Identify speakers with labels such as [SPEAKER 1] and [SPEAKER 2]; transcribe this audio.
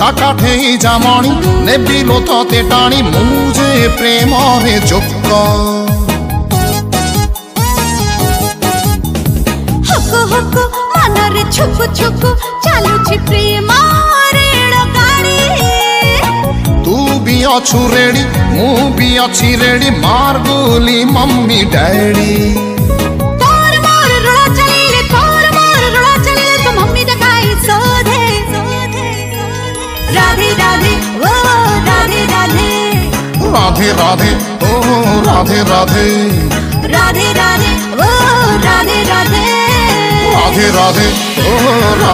[SPEAKER 1] आकाठे जामणी नेबिलो तोते टाणी मुझे प्रेम रे जोक
[SPEAKER 2] हको हको मनरे छुकु छुकु चालुछि प्रेम रेल गाड़ी
[SPEAKER 1] तू भी अछु रेडी मु भी अछि रेडी मार गोली मम्मी डैडी
[SPEAKER 2] तोर मोर रुड़ा चले तो मम्मी डकाई सोधे राधे राधे ओ राधे राधे
[SPEAKER 1] राधे राधे ओ राधे राधे
[SPEAKER 2] राधे राधे ओ राधे राधे
[SPEAKER 1] राधे राधे ओ